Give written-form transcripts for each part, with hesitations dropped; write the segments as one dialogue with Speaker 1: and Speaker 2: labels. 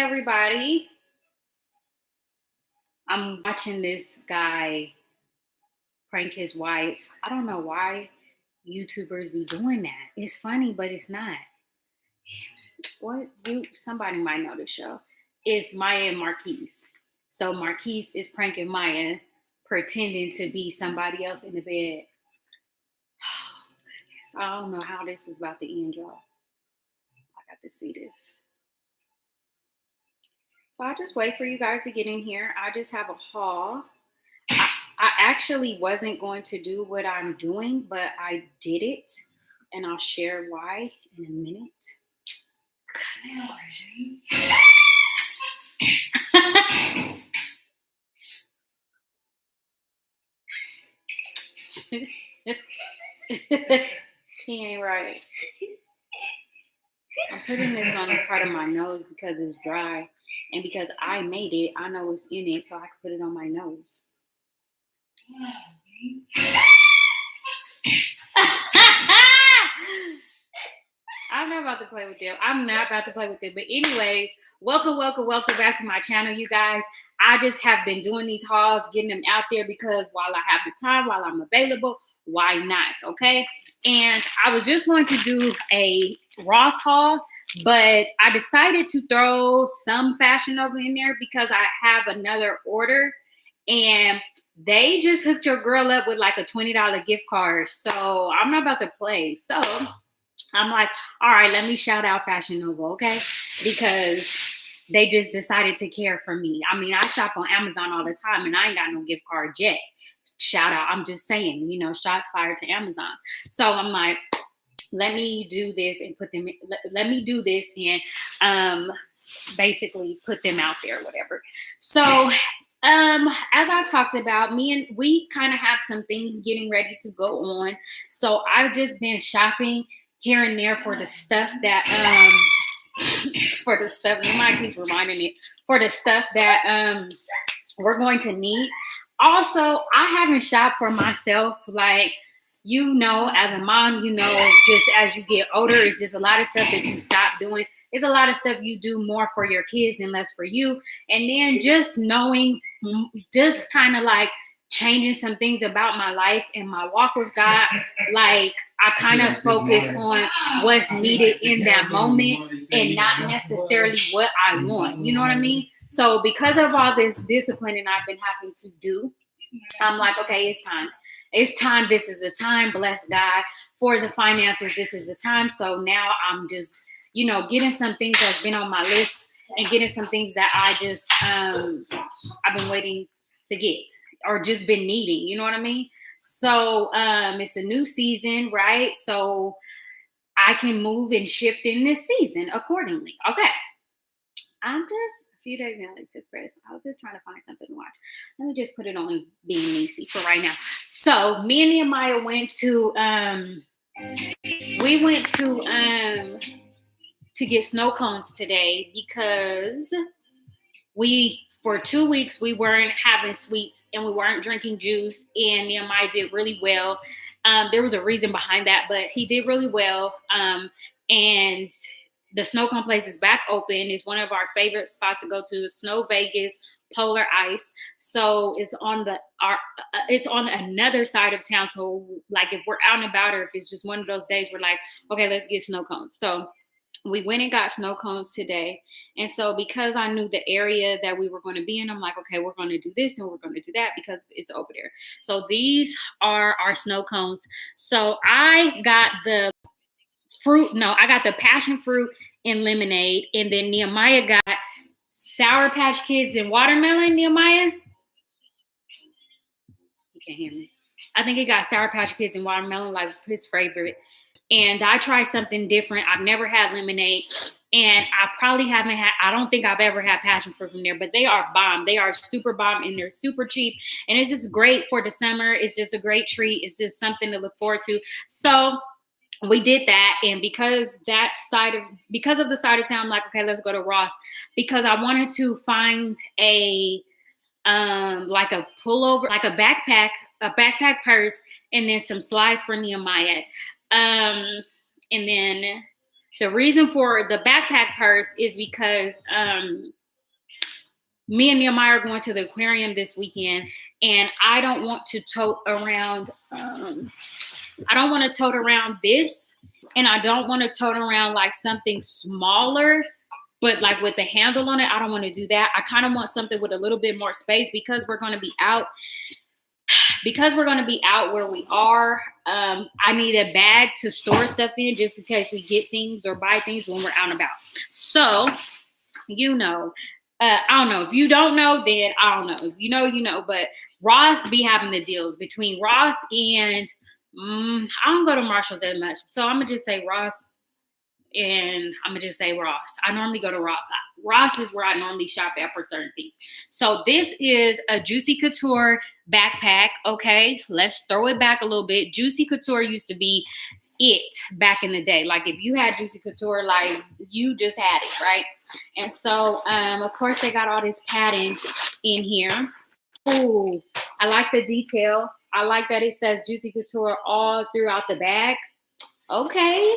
Speaker 1: everybody. I'm watching this guy prank his wife. I don't know why YouTubers be doing that. It's funny, but it's not. Somebody might know the show. It's Maya and Marquise. So Marquise is pranking Maya, pretending to be somebody else in the bed. Oh, goodness. I don't know how this is about to end, y'all. I got to see this. So I just wait for you guys to get in here. I just have a haul. I actually wasn't going to do what I'm doing, but I did it. And I'll share why in a minute. Goodness gracious. He ain't right. I'm putting this on a part of my nose because it's dry. And because I made it, I know what's in it, so I can put it on my nose. I'm not about to play with them. But anyways, welcome back to my channel, you guys. I just have been doing these hauls, getting them out there because while I have the time, while I'm available, why not? Okay. And I was just going to do a Ross haul, but I decided to throw some Fashion Nova in there because I have another order and they just hooked your girl up with like a $20 gift card. So I'm not about to play. So I'm like, all right, let me shout out Fashion Nova, okay? Because they just decided to care for me. I mean, I shop on Amazon all the time and I ain't got no gift card yet. Shout out. I'm just saying, shots fired to Amazon. So I'm like, let me do this and basically put them out there, whatever. So as I've talked about, we kind of have some things getting ready to go on. So I've just been shopping here and there for the stuff that Mike keeps reminding me, for the stuff that we're going to need. Also, I haven't shopped for myself, like, as a mom, just as you get older, it's just a lot of stuff that you stop doing. It's a lot of stuff you do more for your kids and less for you. And then just knowing, just kind of like changing some things about my life and my walk with God. Like, I kind of focus on what's needed in that moment and not necessarily what I want. You know what I mean? So because of all this disciplining I've been having to do, I'm like, okay, it's time. It's time. This is the time. Bless God for the finances. This is the time. So now I'm just, getting some things that's been on my list and getting some things that I just, I've been waiting to get or just been needing. You know what I mean? So it's a new season, right? So I can move and shift in this season accordingly. Okay. I'm just a few days now, Chris. I was just trying to find something to watch. Let me just put it on being Niecy for right now. So me and Nehemiah went to get snow cones today because for 2 weeks we weren't having sweets and we weren't drinking juice, and Nehemiah did really well. There was a reason behind that, but he did really well. And the snow cone place is back open. It's one of our favorite spots to go to. Snow Vegas, Polar Ice. So it's on another side of town. So like if we're out and about, or if it's just one of those days, we're like, okay, let's get snow cones. So we went and got snow cones today. And so because I knew the area that we were going to be in, I'm like, okay, we're going to do this and we're going to do that because it's over there. So these are our snow cones. So I got the passion fruit and lemonade. And then Nehemiah got Sour Patch Kids and watermelon. Nehemiah? You can't hear me. I think he got Sour Patch Kids and watermelon, like his favorite. And I tried something different. I've never had lemonade. And I don't think I've ever had passion fruit from there, but they are bomb. They are super bomb and they're super cheap. And it's just great for the summer. It's just a great treat. It's just something to look forward to. So we did that, and because of the side of town, I'm like, okay, let's go to Ross, because I wanted to find a like a pullover, like a backpack purse, and then some slides for Nehemiah. And then The reason for the backpack purse is because me and Nehemiah are going to the aquarium this weekend, and I don't want to tote around. I don't want to tote around this, and I don't want to tote around like something smaller, but like with a handle on it. I don't want to do that. I kind of want something with a little bit more space because we're going to be out. Because we're going to be out where we are, I need a bag to store stuff in just in case we get things or buy things when we're out and about. So, I don't know. If you don't know, then I don't know. If you know, you know. But Ross be having the deals between Ross and I don't go to Marshall's that much. So I'm going to just say Ross. And I'm going to just say Ross. I normally go to Ross. Ross is where I normally shop at for certain things. So this is a Juicy Couture backpack. Okay, let's throw it back a little bit. Juicy Couture used to be it back in the day. Like if you had Juicy Couture, like you just had it, right? And so, of course, they got all this padding in here. Ooh, I like the detail. I like that it says Juicy Couture all throughout the bag. Okay.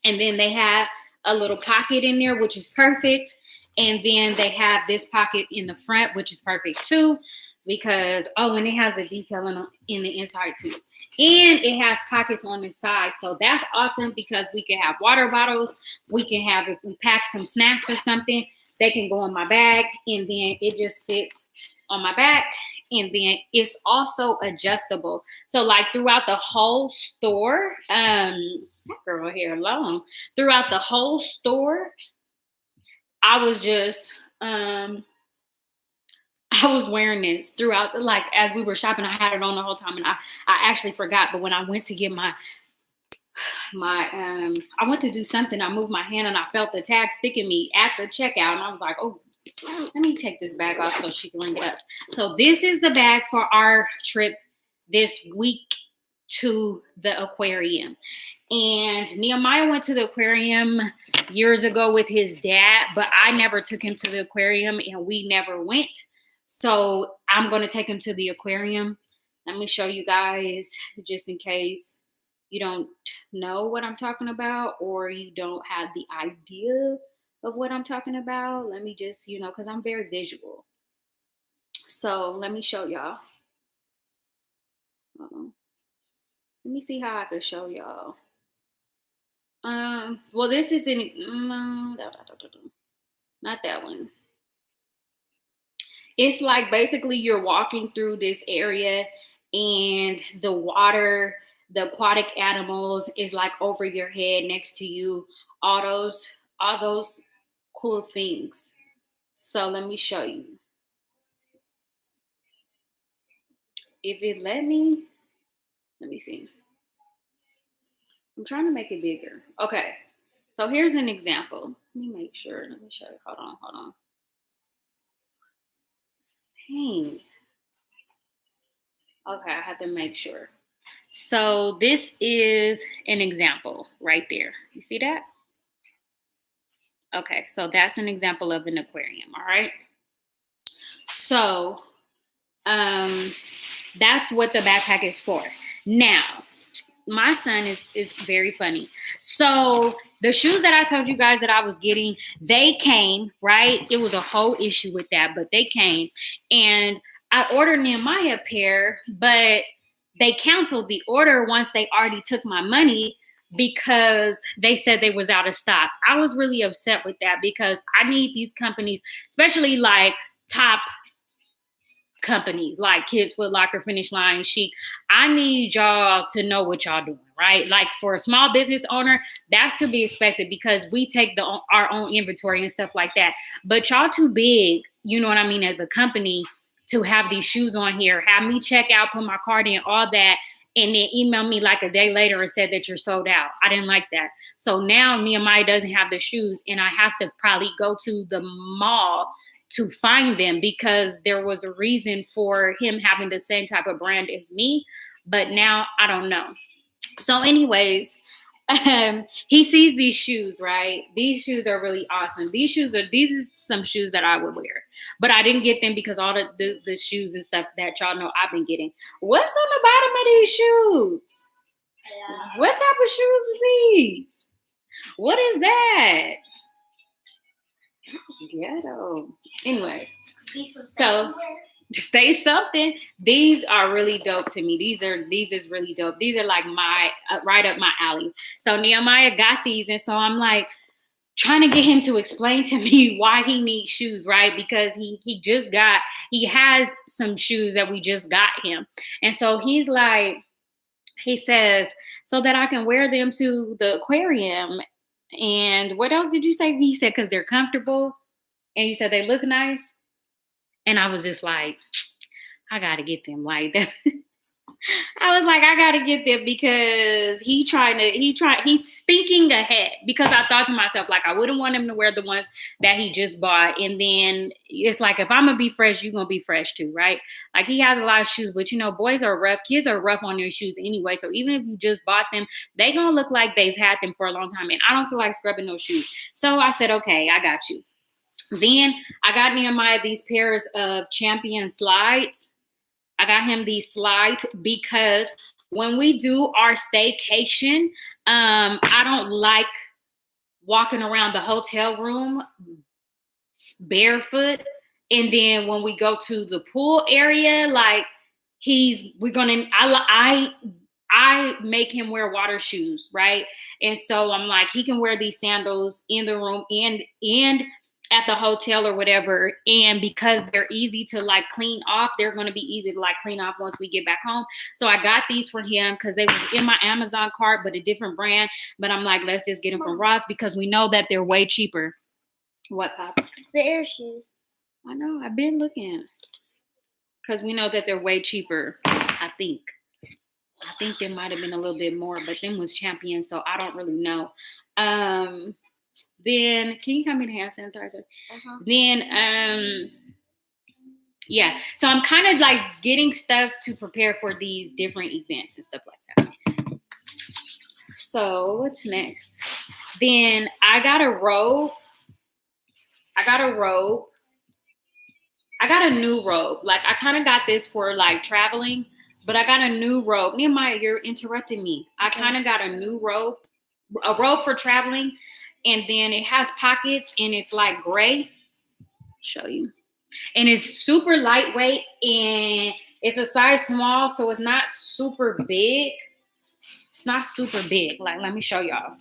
Speaker 1: And then they have a little pocket in there, which is perfect. And then they have this pocket in the front, which is perfect too, because, and it has a detail in the inside too. And it has pockets on the side. So that's awesome because we can have water bottles. We can have, if we pack some snacks or something, they can go in my bag. And then it just fits on my back. And then it's also adjustable. So like throughout the whole store, that girl here alone. Throughout the whole store, I was just, I was wearing this throughout, like as we were shopping, I had it on the whole time, and I actually forgot. But when I went to get I went to do something, I moved my hand and I felt the tag sticking me at the checkout, and I was like, oh, let me take this bag off so she can ring it up. So this is the bag for our trip this week to the aquarium. And Nehemiah went to the aquarium years ago with his dad, but I never took him to the aquarium and we never went. So I'm going to take him to the aquarium. Let me show you guys just in case you don't know what I'm talking about or you don't have the idea of what I'm talking about. Let me just, because I'm very visual. So let me show y'all. Let me see how I could show y'all. Well, this is not that one. It's like basically you're walking through this area and the water, the aquatic animals is like over your head next to you, all those cool things. So let me show you. If it let me see. I'm trying to make it bigger. Okay. So here's an example. Let me make sure. Let me show you. Hold on. Dang. Okay, I have to make sure. So this is an example right there. You see that? Okay, so that's an example of an aquarium, all right? So that's what the backpack is for. Now, my son is very funny. So the shoes that I told you guys that I was getting, they came, right? It was a whole issue with that, but they came. And I ordered Nehemiah a pair, but they canceled the order once they already took my money because they said they was out of stock. I was really upset with that because I need these companies, especially like top companies like Kids Foot Locker, Finish Line, Chic. I need y'all to know what y'all doing, right? Like for a small business owner, that's to be expected because we take our own inventory and stuff like that. But y'all too big, you know what I mean, as a company to have these shoes on here, have me check out, put my card in, all that, and then email me like a day later and said that you're sold out. I didn't like that. So now Nehemiah doesn't have the shoes and I have to probably go to the mall to find them because there was a reason for him having the same type of brand as me, but now I don't know. So anyways, he sees these shoes, right? These shoes are really awesome. These are some shoes that I would wear, but I didn't get them because all the shoes and stuff that y'all know I've been getting. What's on the bottom of these shoes? Yeah. What type of shoes is these? What is that? That's ghetto. Anyways, so stay something. These are really dope to me. These is really dope. These are like my right up my alley. So Nehemiah got these, and so I'm like trying to get him to explain to me why he needs shoes, right? Because he has some shoes that we just got him, and so he says so that I can wear them to the aquarium. And what else did you say? He said because they're comfortable, and he said they look nice. And I was just like, I gotta get them like that. I was like, I gotta get them because he's thinking ahead, because I thought to myself, like, I wouldn't want him to wear the ones that he just bought. And then it's like, if I'm gonna be fresh, you're gonna be fresh too, right? Like, he has a lot of shoes, but boys are rough. Kids are rough on their shoes anyway. So even if you just bought them, they gonna look like they've had them for a long time. And I don't feel like scrubbing those shoes. So I said, okay, I got you. Then I got Nehemiah these pairs of Champion slides. I got him these slides because when we do our staycation, I don't like walking around the hotel room barefoot. And then when we go to the pool area, like I make him wear water shoes, right? And so I'm like, he can wear these sandals in the room and at the hotel or whatever. And because they're easy to like clean off, they're going to be easy to like clean off once we get back home. So I got these for him because they was in my Amazon cart, but a different brand. But I'm like, let's just get them from Ross because we know that they're way cheaper. What, Papa?
Speaker 2: The air shoes.
Speaker 1: I know. I've been looking because we know that they're way cheaper. I think there might have been a little bit more, but them was Champion, so I don't really know. Then can you hand me the hand sanitizer?
Speaker 2: Uh-huh.
Speaker 1: Then yeah. So I'm kind of like getting stuff to prepare for these different events and stuff like that. So what's next? Then I got a robe. I got a new robe. Like I kind of got this for like traveling, but I got a new robe. Nehemiah, you're interrupting me. I kind of got a new robe, a robe for traveling. And then it has pockets and it's like gray. I'll show you. And it's super lightweight and it's a size small, so it's not super big. It's not super big. Like, let me show y'all.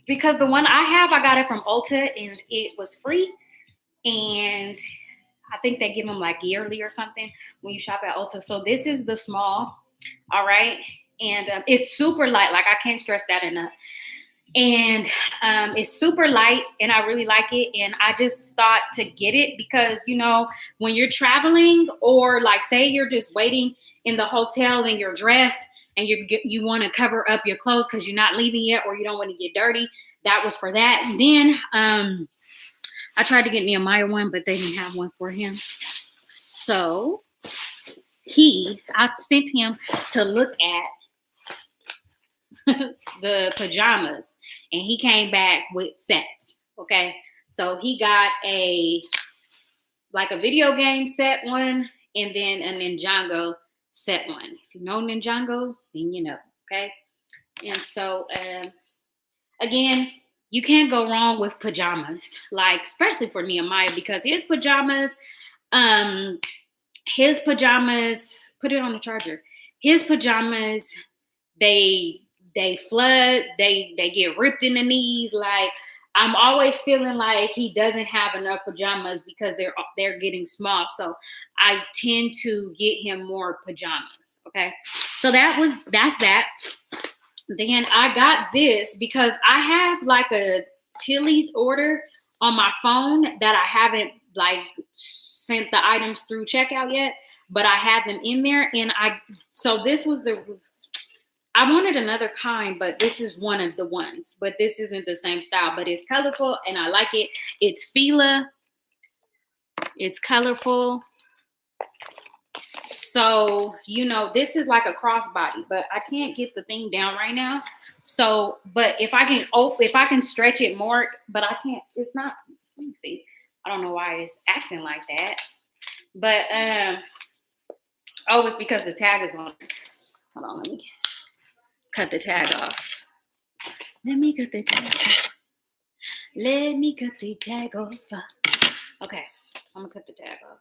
Speaker 1: Because the one I have, I got it from Ulta and it was free. And I think they give them like yearly or something when you shop at Ulta. So this is the small. All right. And it's super light. Like, I can't stress that enough. And it's super light and I really like it. And I just thought to get it because, when you're traveling or like say you're just waiting in the hotel and you're dressed and you want to cover up your clothes because you're not leaving yet or you don't want to get dirty. That was for that. And then I tried to get Nehemiah one, but they didn't have one for him. So I sent him to look at the pajamas and he came back with sets. Okay. So he got a video game set one and then a Ninjago set one. If you know Ninjago, then you know. Okay. And so, again, you can't go wrong with pajamas, like especially for Nehemiah because his pajamas, put it on the charger. His pajamas, they flood, they get ripped in the knees. Like I'm always feeling like he doesn't have enough pajamas because they're getting small. So I tend to get him more pajamas. Okay, so that's that. Then I got this because I have like a Tilly's order on my phone that I haven't like sent the items through checkout yet, but I had them in there. And so this was I wanted another kind, but this is one of the ones, but this isn't the same style, but it's colorful and I like it. It's Fila. It's colorful. So, this is like a crossbody, but I can't get the thing down right now. So, but if I can stretch it more, but I can't, it's not, let me see. I don't know why it's acting like that, but, it's because the tag is on. Hold on, cut the tag off. Let me cut the tag off. Let me cut the tag off. Okay, so I'm gonna cut the tag off.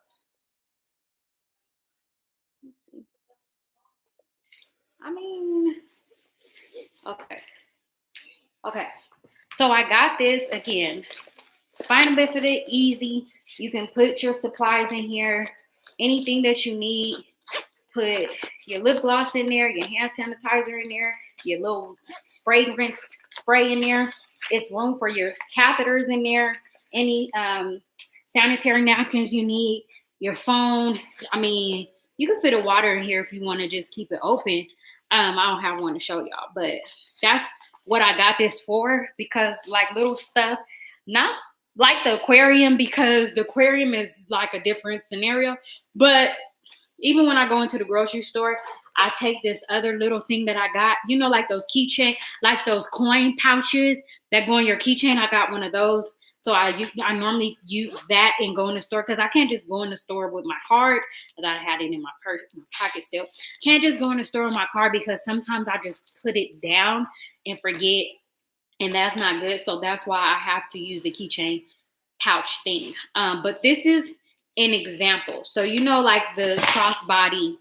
Speaker 1: Let's see. I mean, okay. So I got this again. Spinal bifida, easy. You can put your supplies in here. Anything that you need. Put your lip gloss in there, your hand sanitizer in there, your little fragrance spray in there. It's room for your catheters in there. Any sanitary napkins you need, your phone. I mean, you can fit a water in here if you want to just keep it open. I don't have one to show y'all, but that's what I got this for, because like little stuff, not like the aquarium, because the aquarium is like a different scenario, but even when I go into the grocery store, I take this other little thing that I got, you know, like those keychain, like those coin pouches that go in your keychain. I got one of those. So I normally use that and go in the store, because I can't just go in the store with my card. I thought I had it in my purse, my pocket still. Can't just go in the store with my card, because sometimes I just put it down and forget, and that's not good. So that's why I have to use the keychain pouch thing. But this is an example. So, you know, like the crossbody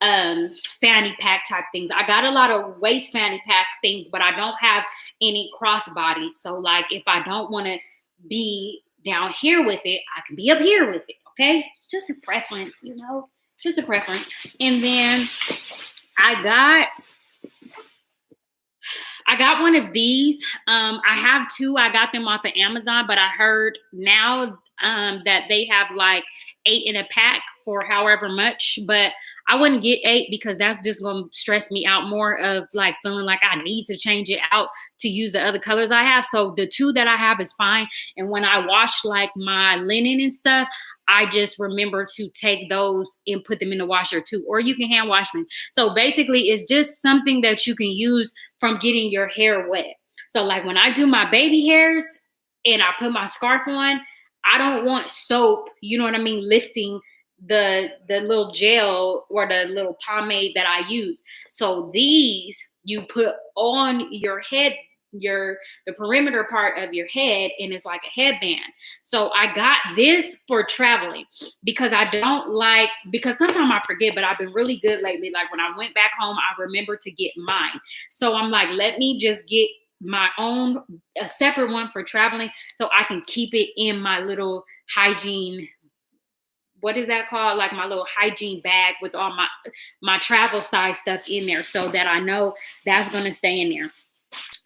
Speaker 1: fanny pack type things. I got a lot of waist fanny pack things, but I don't have any crossbody. So like if I don't want to be down here with it, I can be up here with it. Okay. It's just a preference, you know, just a preference. And then I got one of these. I have two. I got them off of Amazon, but I heard now that they have like 8 in a pack for however much, but I wouldn't get 8 because that's just going to stress me out more of like feeling like I need to change it out to use the other colors I have. So the 2 that I have is fine. And when I wash like my linen and stuff, I just remember to take those and put them in the washer too, or you can hand wash them. So basically it's just something that you can use from getting your hair wet. So like when I do my baby hairs and I put my scarf on, I don't want soap, you know what I mean, lifting the little gel or the little pomade that I use. So these you put on your head, the perimeter part of your head, and it's like a headband. So I got this for traveling because because sometimes I forget, but I've been really good lately. Like when I went back home, I remembered to get mine. So I'm like, let me just get my own, a separate one for traveling, so I can keep it in my little hygiene, what is that called? Like my little hygiene bag with all my travel size stuff in there, so that I know that's going to stay in there.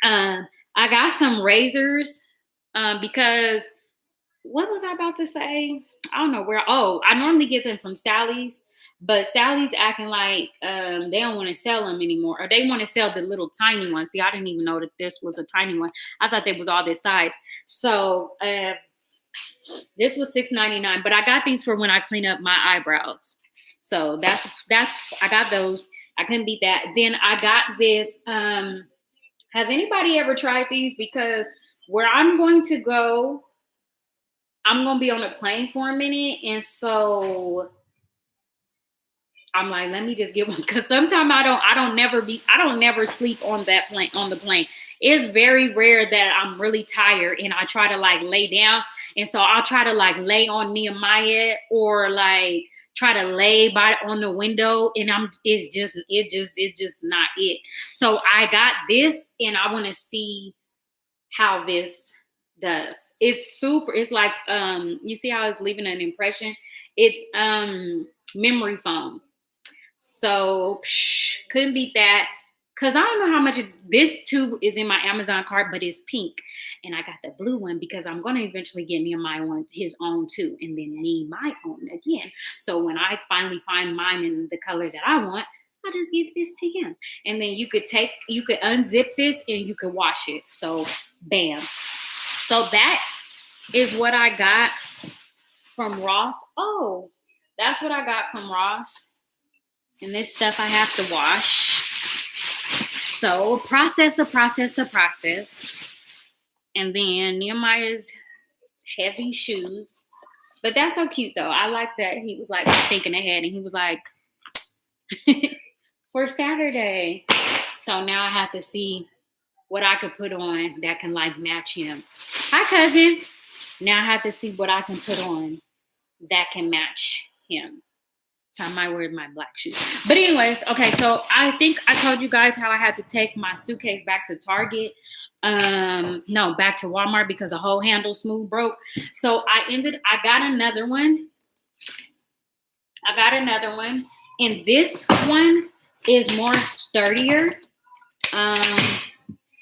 Speaker 1: I got some razors because what was I about to say? I don't know where. Oh, I normally get them from Sally's, but Sally's acting like they don't want to sell them anymore, or they want to sell the little tiny ones. See, I didn't even know that this was a tiny one. I thought they was all this size. So this was $6.99, but I got these for when I clean up my eyebrows. So that's I got those. I couldn't beat that. Then I got this. Has anybody ever tried these? Because where I'm going to go, I'm going to be on a plane for a minute. And so I'm like, let me just get one. Because sometimes I don't never sleep on the plane. It's very rare that I'm really tired and I try to like lay down. And so I'll try to like lay on Nehemiah or like try to lay on the window, and it's just not it. So I got this and I want to see how this does. It's like you see how it's leaving an impression? It's memory foam. So couldn't beat that. Cause I don't know how much this tube is in my Amazon cart, but it's pink. And I got the blue one because I'm going to eventually get Nehemiah his own too, and then need my own again. So when I finally find mine in the color that I want, I'll just give this to him. And then you could unzip this and you could wash it. So bam. So that is what I got from Ross. Oh, that's what I got from Ross. And this stuff I have to wash. So process. And then Nehemiah's heavy shoes. But that's so cute though. I like that he was like thinking ahead, and he was like, for Saturday. So now I have to see what I could put on that can like match him. Hi, cousin. Now I have to see what I can put on that can match him. So I might wear my black shoes. But anyways, okay, so I think I told you guys how I had to take my suitcase back to Target. No, back to Walmart because the whole handle smooth broke. So I got another one. And this one is more sturdier.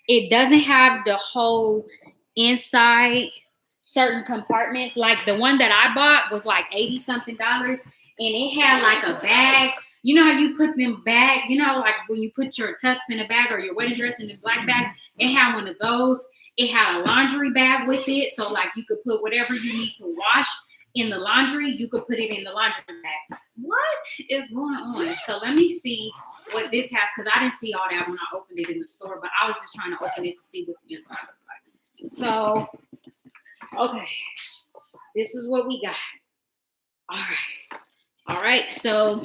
Speaker 1: It doesn't have the whole inside certain compartments. Like the one that I bought was like $80 something, and it had like a bag. You know how you put them bag, you know, like when you put your tux in a bag or your wedding dress in the black bags, it had one of those. It had a laundry bag with it. So like you could put whatever you need to wash in the laundry, you could put it in the laundry bag. What is going on? So let me see what this has, because I didn't see all that when I opened it in the store, but I was just trying to open it to see what the inside looked like. So, okay, this is what we got. All right, so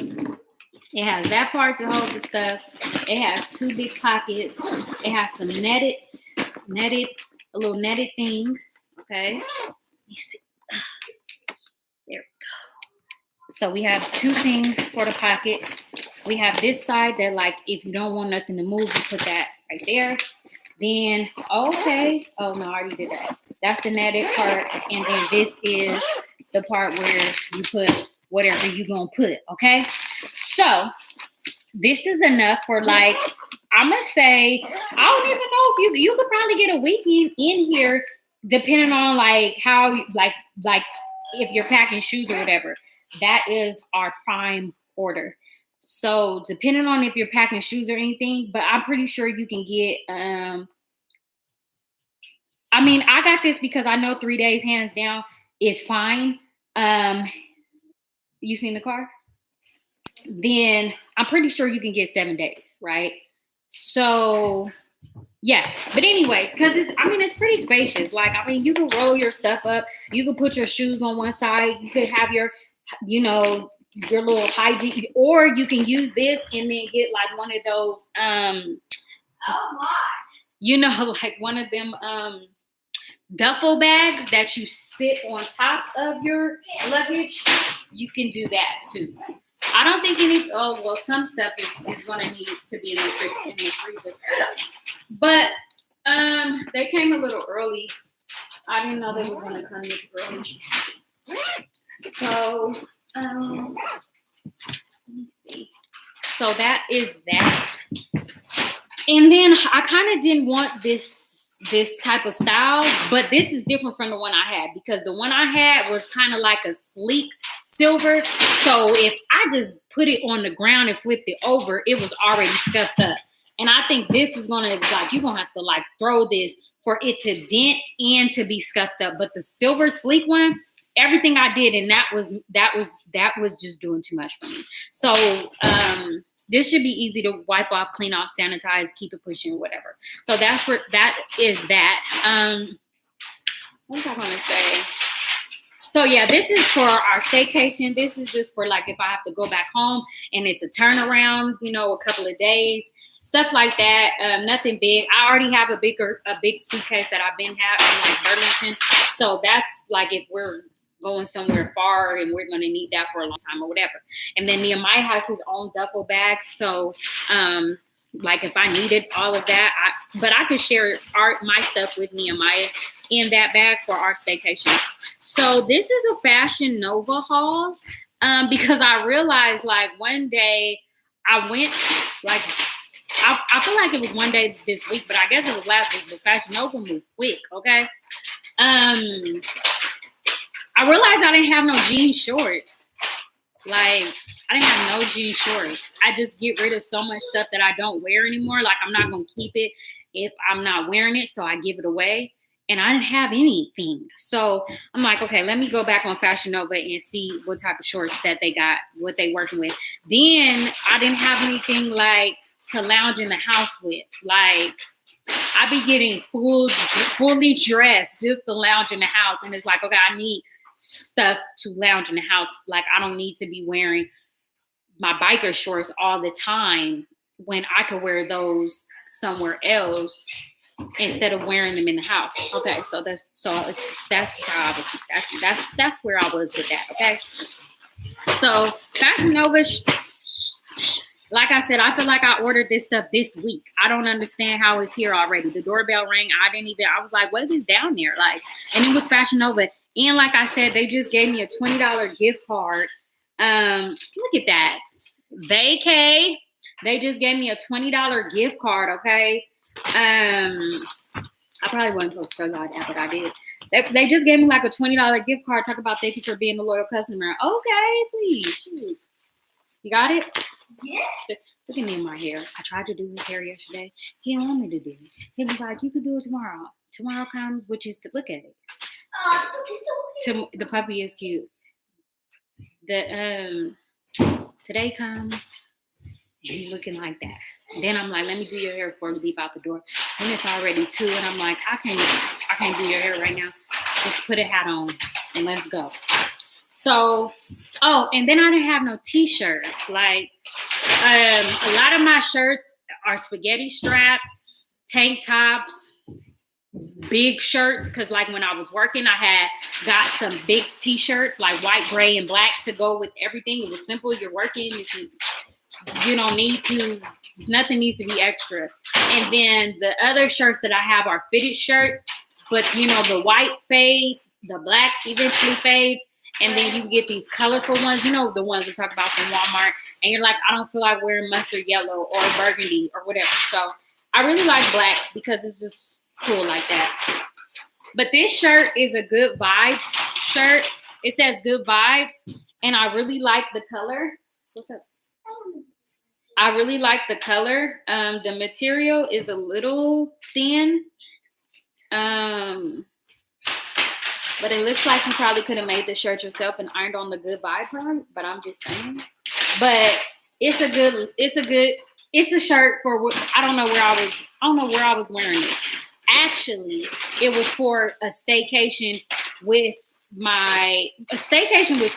Speaker 1: it has that part to hold the stuff. It has 2 big pockets. It has some a little netted thing. Okay, let me see. There we go. So we have 2 things for the pockets. We have this side that, like, if you don't want nothing to move, you put that right there. Then, okay. Oh, no, I already did that. That's the netted part. And then this is the part where you put whatever you're going to put, okay? So this is enough for, like, I'm going to say, I don't even know if you could probably get a weekend in here, depending on, like, how, like if you're packing shoes or whatever. That is our prime order. So depending on if you're packing shoes or anything, but I'm pretty sure you can get, I mean, I got this because I know 3 days hands down is fine. You seen the car? Then I'm pretty sure you can get 7 days, right? So yeah, but anyways, because it's pretty spacious. Like, I mean, you can roll your stuff up. You can put your shoes on one side. You could have your, you know, your little hygiene, or you can use this and then get like one of those, you know, like one of them duffel bags that you sit on top of your luggage. You can do that too. I don't think some stuff is gonna need to be in the freezer. But they came a little early. I didn't know they was gonna come this early. So let me see. So that is that. And then I kind of didn't want this type of style, but this is different from the one I had, because the one I had was kind of like a sleek silver. So if I just put it on the ground and flipped it over, it was already scuffed up. And I think this is gonna, like, you're gonna have to like throw this for it to dent and to be scuffed up. But the silver sleek one, everything I did, and that was just doing too much for me. So this should be easy to wipe off, clean off, sanitize, keep it pushing, whatever. So that is that. What was I gonna say? So yeah, this is for our staycation. This is just for like if I have to go back home and it's a turnaround, you know, a couple of days, stuff like that. Nothing big. I already have a big suitcase that I've been having, like Burlington. So that's like if we're going somewhere far and we're going to need that for a long time or whatever. And then Nehemiah has his own duffel bags. So like if I needed all of that, but I could share my stuff with Nehemiah in that bag for our staycation. So this is a Fashion Nova haul because I realized like one day I went like, I feel like it was one day this week, but I guess it was last week, but Fashion Nova moved quick, okay? I realized I didn't have no jean shorts. Like, I didn't have no jean shorts. I just get rid of so much stuff that I don't wear anymore. Like, I'm not going to keep it if I'm not wearing it, so I give it away. And I didn't have anything. So I'm like, okay, let me go back on Fashion Nova and see what type of shorts that they got, what they working with. Then I didn't have anything like to lounge in the house with. Like, I be getting fully dressed just to lounge in the house. And it's like, okay, I need stuff to lounge in the house. Like, I don't need to be wearing my biker shorts all the time when I could wear those somewhere else instead of wearing them in the house. Okay, so that's how I was. That's where I was with that. Okay, so Fashion Nova. Like I said, I feel like I ordered this stuff this week. I don't understand how it's here already. The doorbell rang. I was like, what is down there? Like, and it was Fashion Nova. And like I said, they just gave me a $20 gift card. Look at that. Vacay. They just gave me a $20 gift card, okay? I probably wasn't supposed to show y'all that, but I did. They just gave me like a $20 gift card. Talk about thank you for being a loyal customer. Okay, please. Shoot. You got it? Yeah. Look at me in my hair. I tried to do his hair yesterday. He didn't want me to do it. He was like, you could do it tomorrow. Tomorrow comes, which is to look at it. The puppy is cute. Today comes, you looking like that. Then I'm like, let me do your hair before we leave out the door. And it's already 2, and I'm like, I can't do your hair right now. Just put a hat on and let's go. So, and then I didn't have no t-shirts. Like, a lot of my shirts are spaghetti strapped, tank tops, big shirts. Because like when I was working, I had got some big t-shirts, like white, gray, and black to go with everything. It was simple. You're working. You don't need to. Nothing needs to be extra. And then the other shirts that I have are fitted shirts. But, the white fades, the black eventually fades. And then you get these colorful ones, the ones we talk about from Walmart. And you're like, I don't feel like wearing mustard yellow or burgundy or whatever. So I really like black because it's just cool like that. But this shirt is a good vibes shirt. It says good vibes. And I really like the color. What's up? I really like the color. The material is a little thin. But it looks like you probably could have made the shirt yourself and ironed on the good vibe part. But I'm just saying. But it's a shirt for, I don't know where I was wearing this. Actually, it was for a staycation with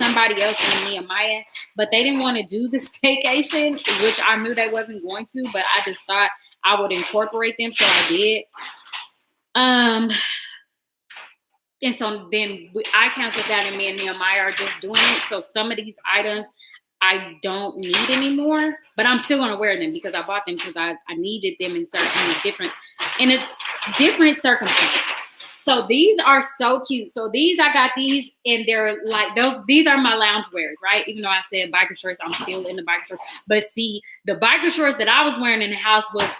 Speaker 1: somebody else in Nehemiah, but they didn't want to do the staycation, which I knew they wasn't going to, but I just thought I would incorporate them. So I did. And so then I canceled that, and me and Nehemiah are just doing it. So some of these items I don't need anymore, but I'm still going to wear them because I bought them because I needed them in different circumstances. So these are so cute. So I got these, and they're like these are my lounge wears, right? Even though I said biker shorts, I'm still in the biker shorts. But see, the biker shorts that I was wearing in the house was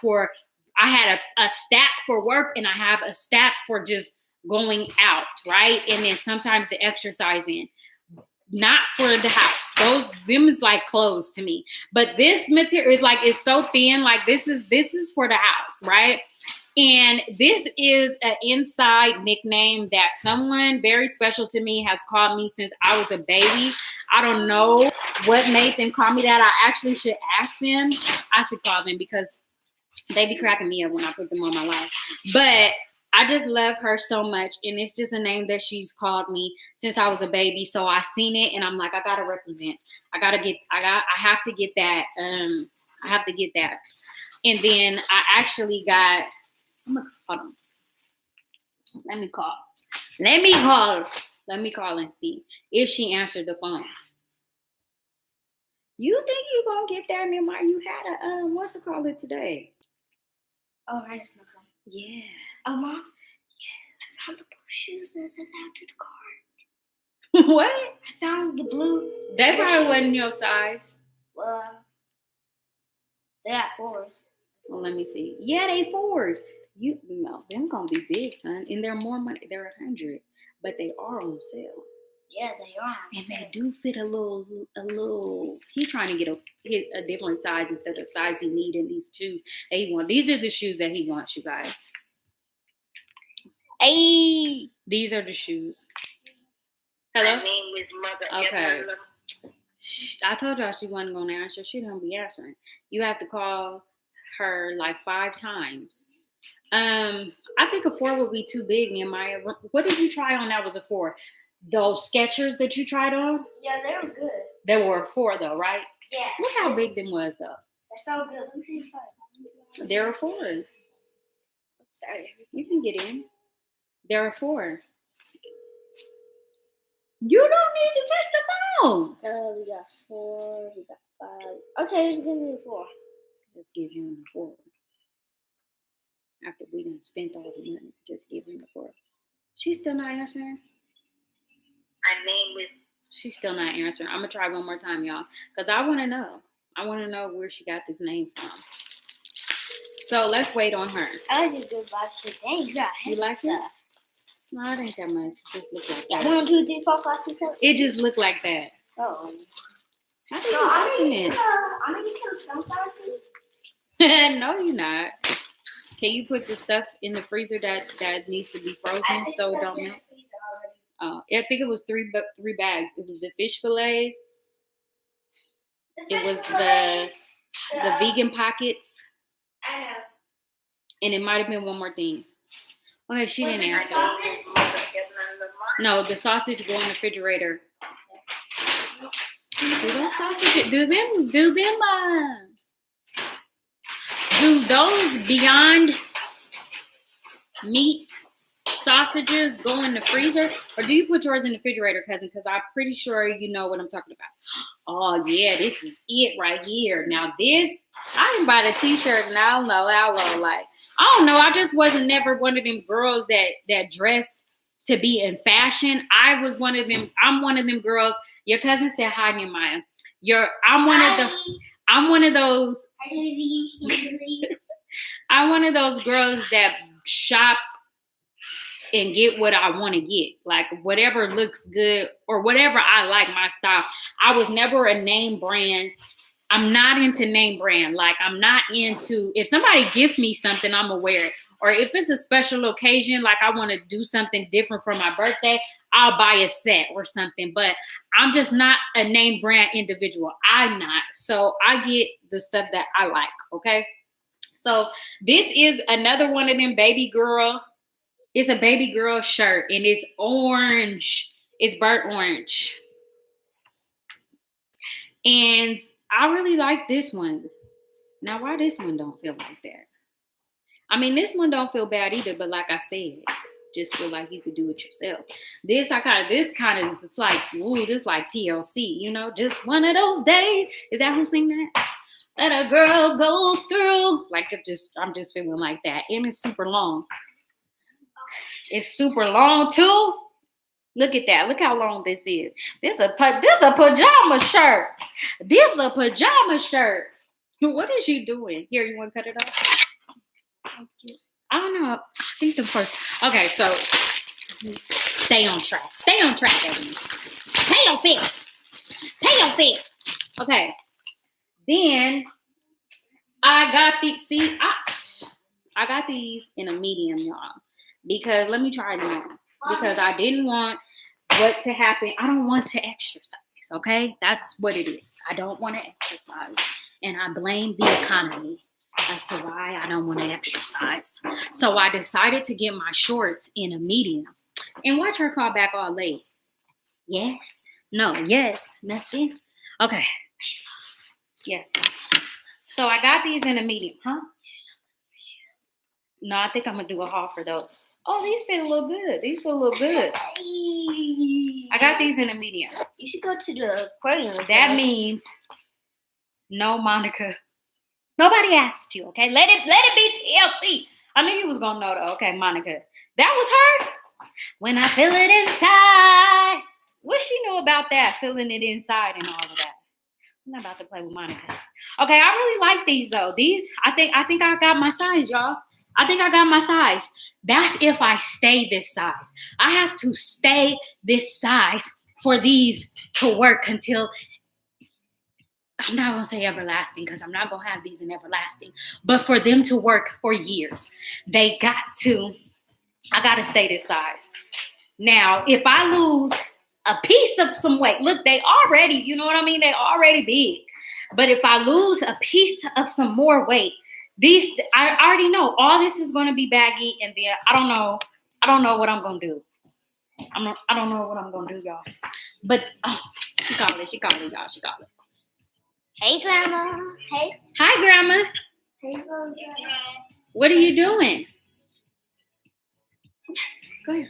Speaker 1: I had a stack for work, and I have a stack for just going out, right? And then sometimes the exercise in. Not for the house. Them is like clothes to me. But this material is so thin. Like this is for the house, right? And this is an inside nickname that someone very special to me has called me since I was a baby. I don't know what made them call me that. I actually should ask them. I should call them because they be cracking me up when I put them on my life. But I just love her so much. And it's just a name that she's called me since I was a baby. So I seen it and I'm like, I gotta represent. I have to get that. I have to get that. And then I actually got, hold on. Let me call and see if she answered the phone. You think you gonna get that, Nehemiah? You had a what's it called today?
Speaker 2: Oh, I just know.
Speaker 1: Yeah.
Speaker 2: Oh, Mom? Yeah, I found the blue shoes that says add to the cart.
Speaker 1: What?
Speaker 2: I found the blue.
Speaker 1: They probably wasn't your size.
Speaker 2: Well, they got 4s.
Speaker 1: Well, let me see. Yeah, they 4s. Them gonna be big, son. And they're more money. They're 100, but they are on sale.
Speaker 2: Yeah, they are.
Speaker 1: And they do fit a little. He's trying to get a different size instead of the size he need in these shoes that he wants. These are the shoes that he wants, you guys.
Speaker 2: Hey,
Speaker 1: these are the shoes. Hello.
Speaker 3: My name is Mother.
Speaker 1: Okay. I told y'all she wasn't gonna answer. She don't be answering. You have to call her like 5 times. I think a 4 would be too big, Nehemiah. What did you try on that was a 4? Those Skechers that you tried on?
Speaker 2: Yeah, they were good.
Speaker 1: They were a 4 though, right?
Speaker 2: Yeah.
Speaker 1: Look how big them was though.
Speaker 2: That felt good. Let me see the size.
Speaker 1: There are 4.
Speaker 2: Sorry.
Speaker 1: You can get in. There are 4. You don't need to touch the phone.
Speaker 2: We got 4. We got 5. Okay, just give me 4.
Speaker 1: Just give him the 4. After we done spent all the money, just give him the 4. She's still not answering. She's still not answering. I'm gonna try one more time, y'all, because I want to know. I want to know where she got this name from. So let's wait on her.
Speaker 2: I like this good vibe shit. Dang,
Speaker 1: you like it? No, it ain't that much. It just look like that.
Speaker 2: 1, 2, 3, 4, 5, 6, 7.
Speaker 1: It just looked like that.
Speaker 2: Oh.
Speaker 1: How do you open this?
Speaker 2: I'm gonna get some sauces.
Speaker 1: No, you're not. Can you put the stuff in the freezer that needs to be frozen so it don't melt? I think it was 3 bags. It was the fish fillets. It was the vegan pockets.
Speaker 2: I know.
Speaker 1: And it might have been one more thing. Okay, she didn't answer. No, the sausage go in the refrigerator. Do those sausages? Do those Beyond Meat sausages go in the freezer, or do you put yours in the refrigerator, cousin? Because I'm pretty sure you know what I'm talking about. Oh yeah, this is it right here. Now this, I can buy the t-shirt, and I don't know how long. Like, I don't know. I just wasn't never one of them girls that dressed to be in fashion. I was one of them. I'm one of them girls. Your cousin said hi, Nehemiah. I'm one of those. I'm one of those girls that shop and get what I want to get. Like whatever looks good or whatever I like, my style. I was never a name brand. I'm not into name brand. Like I'm not into, if somebody gift me something, I'm gonna wear it. Or if it's a special occasion, like I want to do something different for my birthday, I'll buy a set or something. But I'm just not a name brand individual. I'm not. So I get the stuff that I like, okay? So this is another one of them baby girl. It's a baby girl shirt and it's orange. It's burnt orange. And I really like this one. Now, why this one don't feel like that? I mean, this one don't feel bad either, but like I said, just feel like you could do it yourself. This kind of just like, ooh, just like TLC, you know, just one of those days. Is that who sing that? That a girl goes through. Like I'm just feeling like that. And it's super long. It's super long too. Look at that. Look how long this is. This a pajama shirt. This a pajama shirt. What is you doing? Here, you want to cut it off? I don't know. I think the first. Okay, so stay on track. Stay on track, everyone. Pay your fee. Pay your fee. Okay. Then I got these. See, I got these in a medium, y'all. Because let me try them on. Because I didn't want what to happen. I don't want to exercise. Okay, that's what it is. I don't want to exercise, and I blame the economy as to why I don't want to exercise. So I decided to get my shorts in a medium. And watch her call back all late. Yes. No. Yes. Nothing. Okay. Yes. So I got these in a medium. Huh? No, I think I'm going to do a haul for those. Oh, these fit a little good. These feel a little good. I got these in a medium.
Speaker 2: You should go to the aquarium.
Speaker 1: That means no, Monica. Nobody asked you, okay? Let it be TLC. I knew you was gonna know though. Okay, Monica. That was her. When I feel it inside. What she knew about that? Feeling it inside and all of that. I'm not about to play with Monica. Okay, I really like these though. These, I think I got my size, y'all. I think I got my size. That's if I stay this size. I have to stay this size for these to work until, I'm not going to say everlasting because I'm not going to have these in everlasting, but for them to work for years, I got to stay this size. Now, if I lose a piece of some weight, look, they already, you know what I mean? They already big. But if I lose a piece of some more weight, these, I already know all this is going to be baggy, and then I don't know what I'm going to do. I don't know what I'm going to do, y'all. But she called it, y'all. She called it.
Speaker 2: Hey, Grandma. Hey.
Speaker 1: Hi, Grandma.
Speaker 2: Hey, Grandma.
Speaker 1: What are you doing? Go ahead.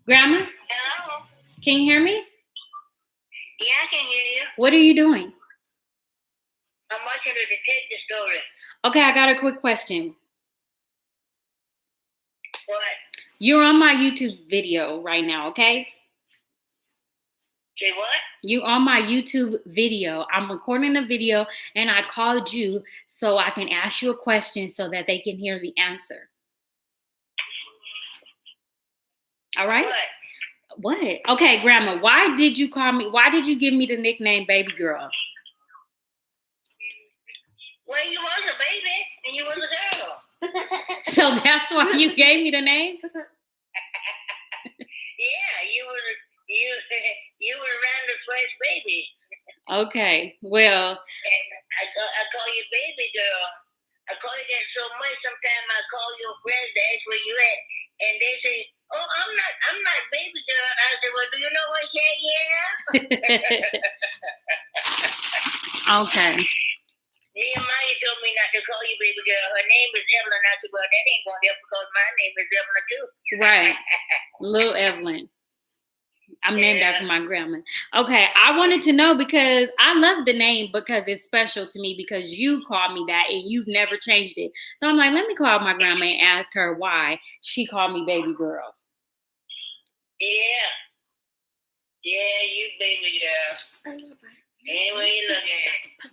Speaker 1: Grandma,
Speaker 3: Hello.
Speaker 1: can you hear me?
Speaker 3: Yeah, I can hear you.
Speaker 1: What are you doing?
Speaker 3: I'm watching the detective story.
Speaker 1: Okay, I got a quick question.
Speaker 3: What?
Speaker 1: You're on my YouTube video right now, okay?
Speaker 3: Say what?
Speaker 1: You on my YouTube video. I'm recording the video and I called you so I can ask you a question so that they can hear the answer. All right?
Speaker 3: What?
Speaker 1: What? Okay, Grandma, why did you call me? Why did you give me the nickname Baby Girl?
Speaker 3: Well, you was a baby and you was a girl.
Speaker 1: So that's why you gave me the name?
Speaker 3: Yeah, you were around the first baby.
Speaker 1: Okay, well.
Speaker 3: And I call you baby girl. I call you that so much. Sometimes I call your friends to ask where you at, and they say, "Oh, I'm not baby girl." I say, "Well, do you know what that yeah?"
Speaker 1: Okay.
Speaker 3: Nehemiah told me not to call you baby girl. Her name is Evelyn. I said, "Well, that ain't gonna help because my name is Evelyn too."
Speaker 1: Right. Little Evelyn. I'm named after my grandma. Okay, I wanted to know because I love the name because it's special to me because you called me that and you've never changed it. So I'm like, let me call my grandma and ask her why she called me baby girl.
Speaker 3: Yeah. Yeah, you baby girl. Any way you look at it.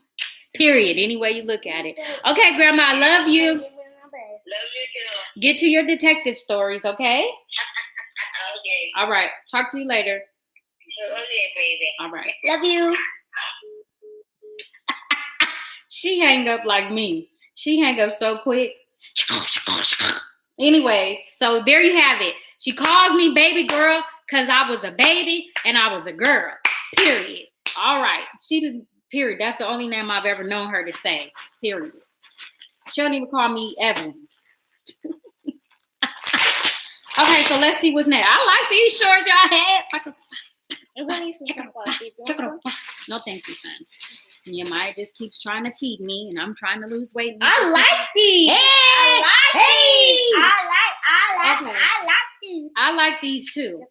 Speaker 1: Period. Any way you look at it. Okay, Grandma, I love you.
Speaker 3: Love you too.
Speaker 1: Get to your detective stories, okay?
Speaker 3: Okay.
Speaker 1: All right. Talk to you later.
Speaker 3: Okay, baby.
Speaker 1: All right.
Speaker 2: Love you.
Speaker 1: She hang up like me. She hang up so quick. Anyways, so there you have it. She calls me baby girl because I was a baby and I was a girl. Period. All right. She didn't. Period. That's the only name I've ever known her to say. Period. She don't even call me Evelyn. Okay, so let's see what's next. I like these shorts y'all had. No, thank you, son. Nehemiah just keeps trying to feed me, and I'm trying to lose weight.
Speaker 2: I like these.
Speaker 1: Hey!
Speaker 2: I like these.
Speaker 1: I like these too.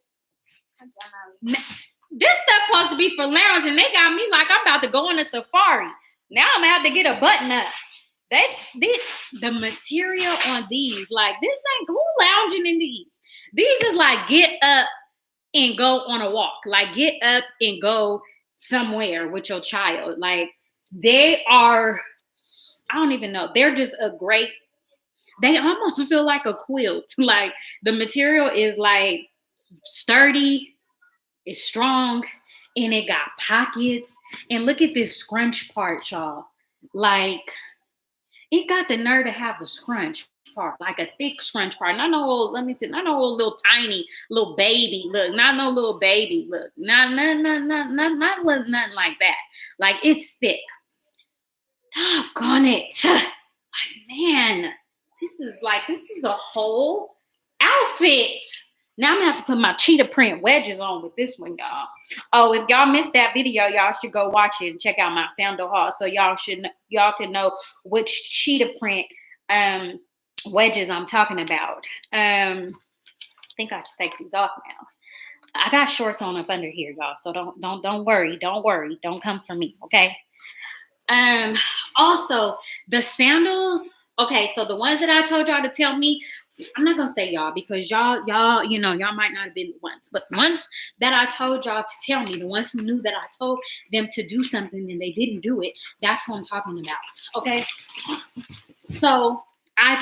Speaker 1: This stuff supposed to be for lounging. They got me like I'm about to go on a safari. Now I'm gonna have to get a button up. The material on these, like this ain't who lounging in these. These is like get up and go on a walk. Like get up and go somewhere with your child. Like they are, I don't even know. They're just a great, they almost feel like a quilt. Like the material is like sturdy, it's strong, and it got pockets. And look at this scrunch part, y'all. Like it got the nerve to have a scrunch part, like a thick scrunch part. Not no old, let me see, not no old little tiny little baby look, not no little baby look, not nothing like that. Like it's thick. Doggone it. Like, man, this is a whole outfit. Now I'm gonna have to put my cheetah print wedges on with this one, y'all. Oh, if y'all missed that video, y'all should go watch it and check out my sandal haul so y'all can know which cheetah print wedges I'm talking about. I think I should take these off now. I got shorts on up under here, y'all. So don't worry. Don't come for me, okay? Also the sandals. Okay, so the ones that I told y'all to tell me, I'm not gonna say y'all because y'all, y'all might not have been the ones, but the ones that I told y'all to tell me, the ones who knew that I told them to do something and they didn't do it, that's what I'm talking about. Okay. So I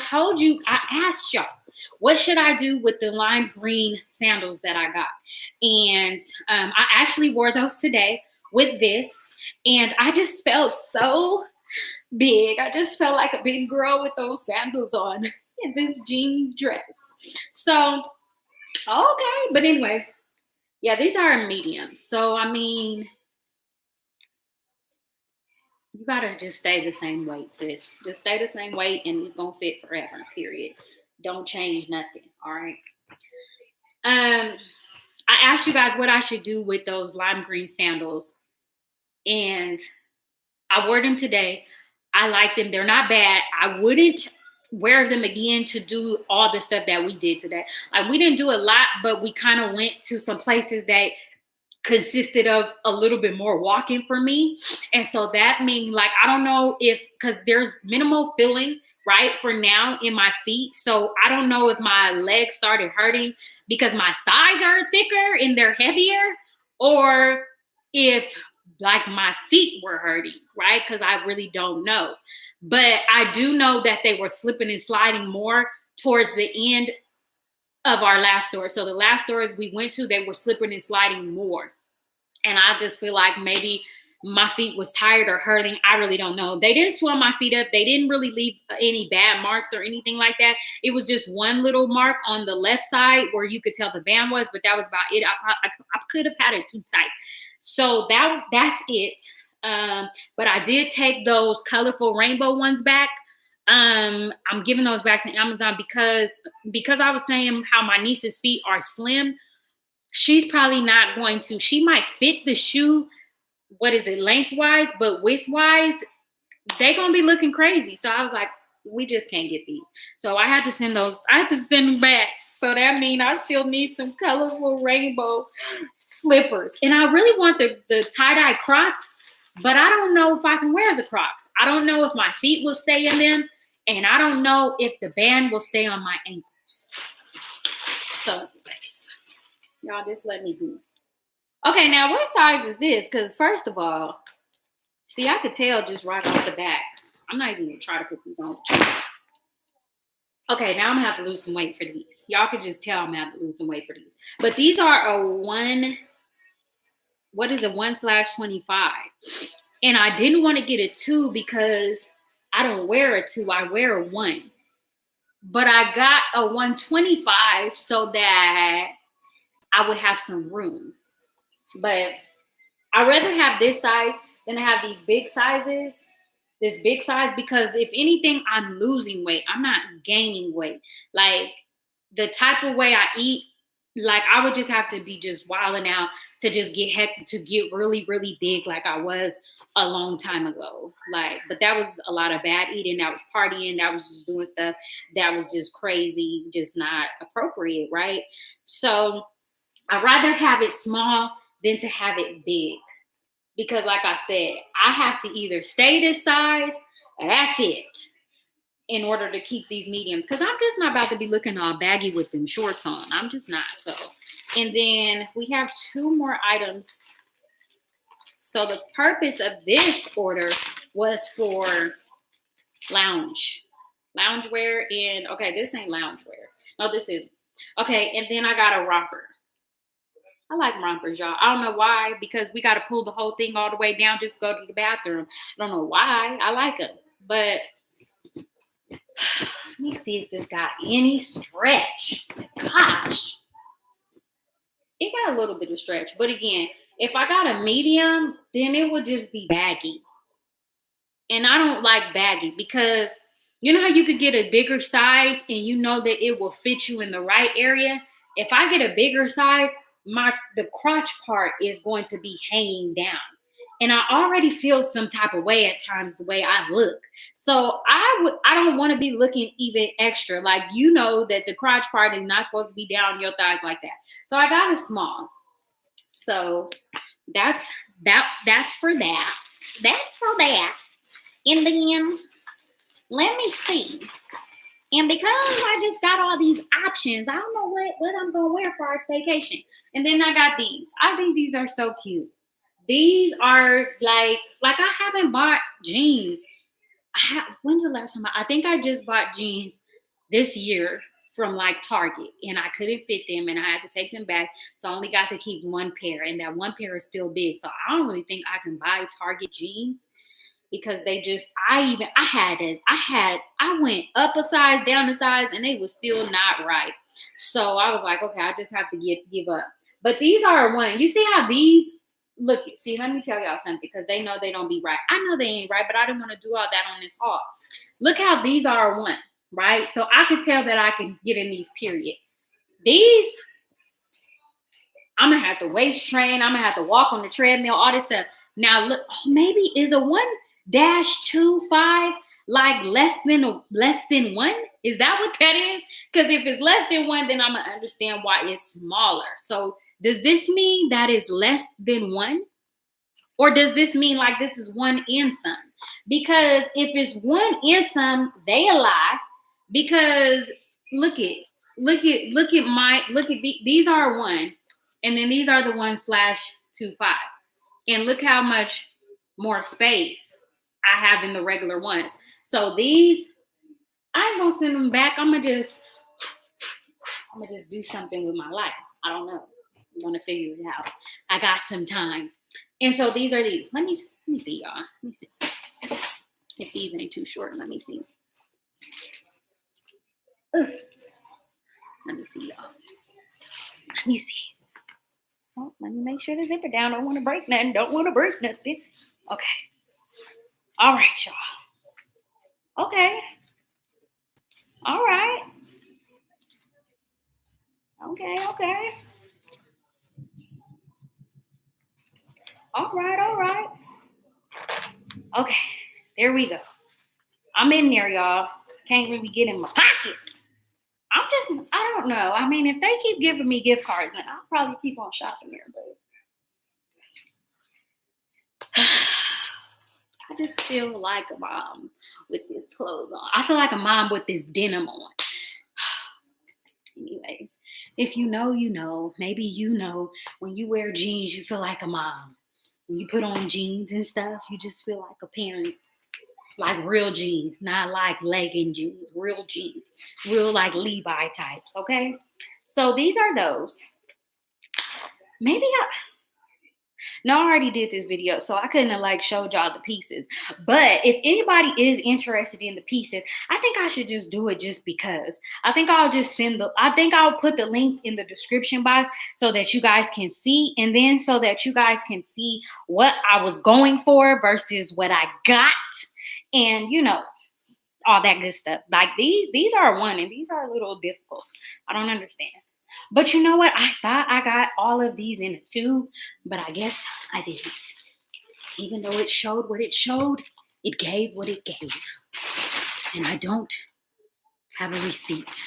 Speaker 1: asked y'all, what should I do with the lime green sandals that I got? And I actually wore those today with this, and I just felt so big. I just felt like a big girl with those sandals on in this jean dress. So, okay. But anyways, yeah, these are a medium. So, I mean, you gotta just stay the same weight, sis. Just stay the same weight and it's gonna fit forever, period. Don't change nothing, all right? I asked you guys what I should do with those lime green sandals. And I wore them today. I like them. They're not bad. I wouldn't wear them again to do all the stuff that we did today. Like, we didn't do a lot, but we kind of went to some places that consisted of a little bit more walking for me. And so that means, like, I don't know if, because there's minimal feeling right for now in my feet. So I don't know if my legs started hurting because my thighs are thicker and they're heavier, or if like my feet were hurting, right? Because I really don't know. But I do know that they were slipping and sliding more towards the end of our last store. So the last store we went to, they were slipping and sliding more. And I just feel like maybe my feet was tired or hurting. I really don't know. They didn't swell my feet up. They didn't really leave any bad marks or anything like that. It was just one little mark on the left side where you could tell the band was, but that was about it. I could have had it too tight. So that's it. But I did take those colorful rainbow ones back. I'm giving those back to Amazon because I was saying how my niece's feet are slim. She's probably not going to. She might fit the shoe, lengthwise, but widthwise, they gonna be looking crazy. So I was like, we just can't get these. So I had to send them back. So that means I still need some colorful rainbow slippers. And I really want the tie-dye Crocs, but I don't know if I can wear the Crocs. I don't know if my feet will stay in them. And I don't know if the band will stay on my ankles. So y'all just let me be. Okay, now what size is this? Because first of all, see, I could tell just right off the bat. I'm not even going to try to put these on. Okay, now I'm going to have to lose some weight for these. Y'all could just tell I'm going to have to lose some weight for these. But these are a 1/25. And I didn't want to get a 2 because I don't wear a 2. I wear a 1. But I got a 1/25 so that I would have some room. But I'd rather have this size than to have these big sizes. This big size, because if anything, I'm losing weight. I'm not gaining weight. Like, the type of way I eat, like, I would just have to be just wilding out to just get really, really big like I was a long time ago. Like, but that was a lot of bad eating. That was partying. That was just doing stuff that was just crazy, just not appropriate, right? So I'd rather have it small than to have it big. Because like I said, I have to either stay this size, and that's it, in order to keep these mediums. Because I'm just not about to be looking all baggy with them shorts on. I'm just not. So, and then we have 2 more items. So the purpose of this order was for loungewear. And okay, this ain't loungewear. No, this is. Okay, and then I got a romper. I like rompers, y'all. I don't know why, because we got to pull the whole thing all the way down just to go to the bathroom. I don't know why. I like them. But let me see if this got any stretch. Gosh. It got a little bit of stretch. But again, if I got a medium, then it would just be baggy. And I don't like baggy because you know how you could get a bigger size and you know that it will fit you in the right area? If I get a bigger size, the crotch part is going to be hanging down. And I already feel some type of way at times the way I look. So I don't want to be looking even extra. Like, you know that the crotch part is not supposed to be down your thighs like that. So I got it small. So that's for that. That's for that. And then let me see. And because I just got all these options, I don't know what I'm going to wear for our staycation. And then I got these. I think these are so cute. These are like I haven't bought jeans. When's the last time? I think I just bought jeans this year from like Target, and I couldn't fit them, and I had to take them back. So I only got to keep one pair, and that one pair is still big. So I don't really think I can buy Target jeans because they just, I went up a size, down a size, and they was still not right. So I was like, okay, I just have to give up. But these are one. You see how these look? See, let me tell y'all something, because they know they don't be right. I know they ain't right, but I didn't want to do all that on this haul. Look how these are one, right? So I could tell that I can get in these, period. These, I'm going to have to waist train. I'm going to have to walk on the treadmill, all this stuff. Now, look, maybe is a one. -25, like less than 1? Is that what that is? Because if it's less than 1, then I'm gonna understand why it's smaller. So does this mean that is less than 1? Or does this mean like this is 1 and some? Because if it's 1 and some, they a lie. Because look at these are 1, and then these are the 1/25. And look how much more space I have in the regular ones. So these, I ain't gonna send them back. I'm gonna just do something with my life. I don't know. I'm gonna figure it out. I got some time. And so these are these. Let me see, y'all. Let me see if these ain't too short. Let me see. Ugh. Let me see, y'all. Let me see. Oh, let me make sure the zipper down. Don't want to break nothing. Okay. All right, y'all. Okay. All right. Okay. All right. Okay. There we go. I'm in there, y'all. Can't really get in my pockets. I don't know. I mean, if they keep giving me gift cards, then I'll probably keep on shopping there, but I just feel like a mom with this clothes on. I feel like a mom with this denim on. Anyways, if you know, you know. Maybe you know when you wear jeans, you feel like a mom. When you put on jeans and stuff, you just feel like a parent. Like real jeans, not like legging jeans, real jeans, real like Levi types, okay? So these are those. I already did this video, so I couldn't have like showed y'all the pieces. But if anybody is interested in the pieces, I think I should just do it just because. I think I'll put the links in the description box so that you guys can see, and then so that you guys can see what I was going for versus what I got. And all that good stuff. Like these are 1, and these are a little difficult. I don't understand. But you know what? I thought I got all of these in a 2, but I guess I didn't. Even though it showed what it showed, it gave what it gave. And I don't have a receipt.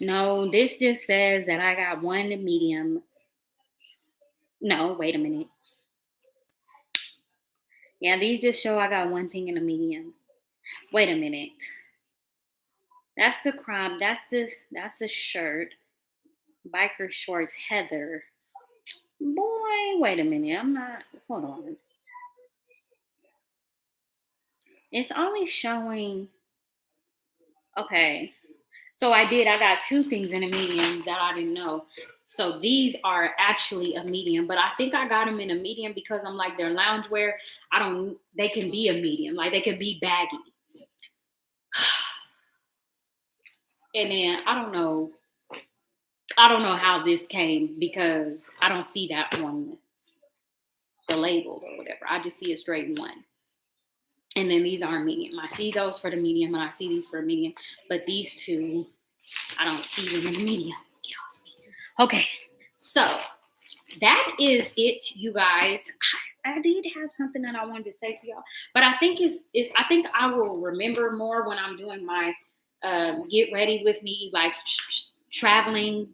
Speaker 1: No, this just says that I got 1 medium. No, wait a minute. Yeah, these just show I got 1 thing in a medium. Wait a minute. That's the crop. That's the shirt. Biker shorts, Heather. Boy, wait a minute. Hold on. It's only showing. Okay. So I got 2 things in a medium that I didn't know. So these are actually a medium, but I think I got them in a medium because I'm like, they're loungewear. They can be a medium. Like they could be baggy. And then I don't know how this came because I don't see that on the label or whatever. I just see a straight 1. And then these are medium. I see those for the medium and I see these for a medium. But these 2, I don't see them in the medium. Get off me. Okay. So that is it, you guys. I did have something that I wanted to say to y'all. But I think I think I will remember more when I'm doing my get ready with me, like traveling,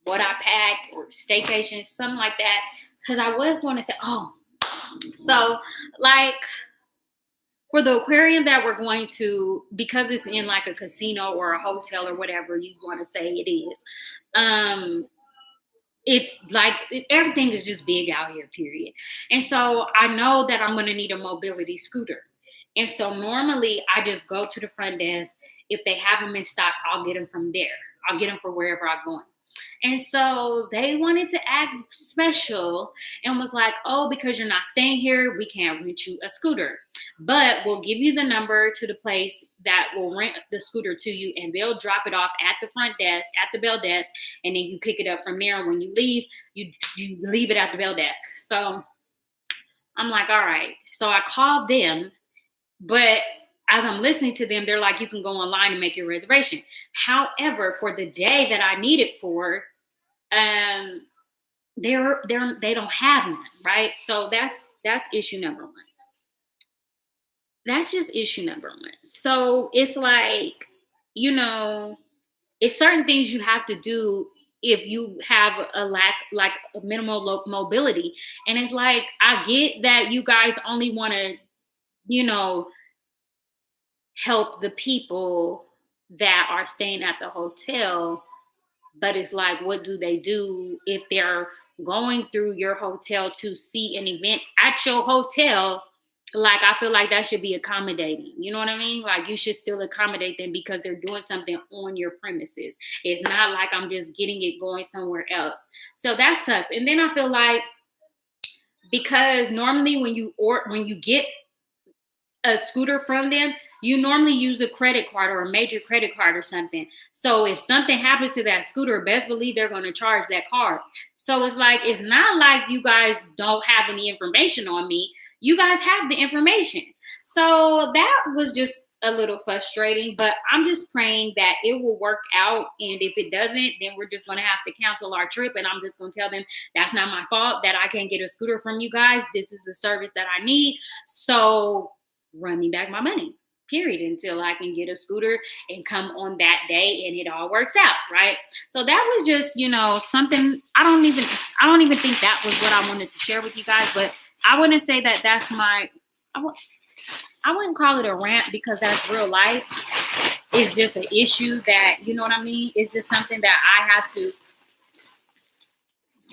Speaker 1: what I pack or staycation, something like that. Because I was going to say, so like for the aquarium that we're going to, because it's in like a casino or a hotel or whatever you want to say it is, it's like everything is just big out here, period. And so I know that I'm going to need a mobility scooter. And so normally I just go to the front desk. If they have them in stock, I'll get them from there. I'll get them for wherever I'm going. And so they wanted to act special and was like, oh, because you're not staying here, we can't rent you a scooter. But we'll give you the number to the place that will rent the scooter to you, and they'll drop it off at the front desk, at the bell desk, and then you pick it up from there. And when you leave, you leave it at the bell desk. So I'm like, all right. So I called them, but as I'm listening to them, they're like, you can go online and make your reservation. However, for the day that I need it for, they don't have none, right? So that's That's issue number one. That's just issue number one. So it's like, you know, it's certain things you have to do if you have a lack, like a minimal mobility. And it's like, I get that you guys only want to, you know, help the people that are staying at the hotel. But it's like, what do they do if they're going through your hotel to see an event at your hotel? Like, I feel like that should be accommodating. You know what I mean? Like, you should still accommodate them because they're doing something on your premises. It's not like I'm just getting it going somewhere else. So that sucks. And then I feel like, because normally when you get a scooter from them, you normally use a credit card or a major credit card or something. So if something happens to that scooter, best believe they're going to charge that card. So it's like, it's not like you guys don't have any information on me. You guys have the information. So that was just a little frustrating, but I'm just praying that it will work out. And if it doesn't, then we're just going to have to cancel our trip. And I'm just going to tell them that's not my fault that I can't get a scooter from you guys. This is the service that I need. So run me back my money, period, until I can get a scooter and come on that day and it all works out, right? So that was just, you know, something. I don't even think that was what I wanted to share with you guys, but I wouldn't say that that's my, I wouldn't call it a rant because that's real life. It's just an issue that, you know what I mean? It's just something that I have to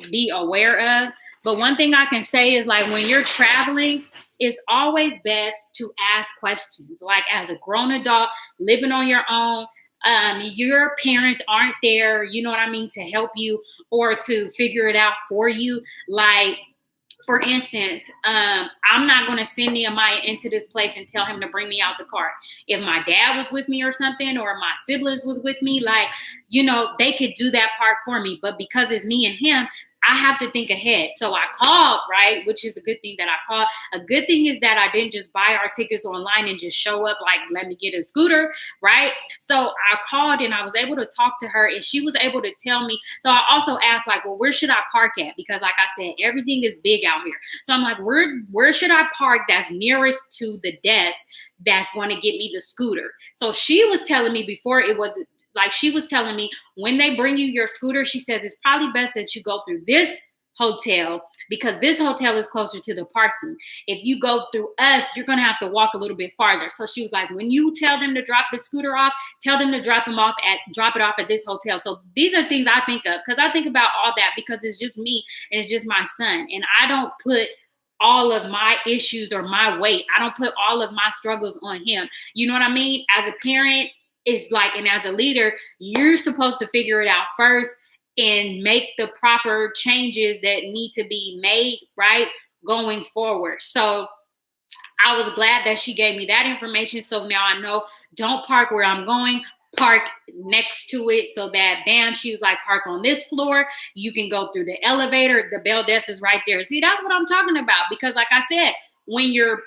Speaker 1: be aware of. But one thing I can say is, like, when you're traveling, it's always best to ask questions. Like, as a grown adult living on your own, your parents aren't there, you know what I mean, to help you or to figure it out for you. Like, for instance, I'm not going to send Nehemiah into this place and tell him to bring me out the car. If my dad was with me or something, or my siblings was with me, like, you know, they could do that part for me. But because it's me and him, I have to think ahead. So I called, right? Which is a good thing that I called. A good thing is that I didn't just buy our tickets online and just show up like, let me get a scooter, right? So I called and I was able to talk to her and she was able to tell me. So I also asked, like, well, where should I park at? Because like I said, everything is big out here. So I'm like, where should I park that's nearest to the desk that's going to get me the scooter? So she was telling me before, it was like, she was telling me, when they bring you your scooter, she says it's probably best that you go through this hotel because this hotel is closer to the parking. If you go through us, you're going to have to walk a little bit farther. So she was like, when you tell them to drop the scooter off, tell them to drop it off at this hotel. So these are things I think of because I think about all that because it's just me and it's just my son. And I don't put all of my issues or my weight. I don't put all of my struggles on him. You know what I mean? As a parent, it's like, and as a leader, you're supposed to figure it out first and make the proper changes that need to be made, right, going forward. So I was glad that she gave me that information. So now I know, don't park where I'm going, park next to it, so that, bam, she was like, park on this floor. You can go through the elevator. The bell desk is right there. See, that's what I'm talking about. Because like I said, when you're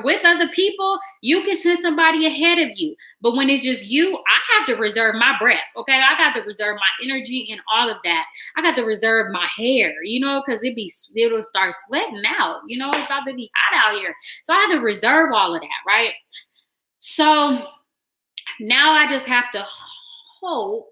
Speaker 1: with other people, you can send somebody ahead of you. But when it's just you, I have to reserve my breath. Okay. I got to reserve my energy and all of that. I got to reserve my hair, you know, because it'll start sweating out. You know, it's about to be hot out here. So I had to reserve all of that, right? So now I just have to hope,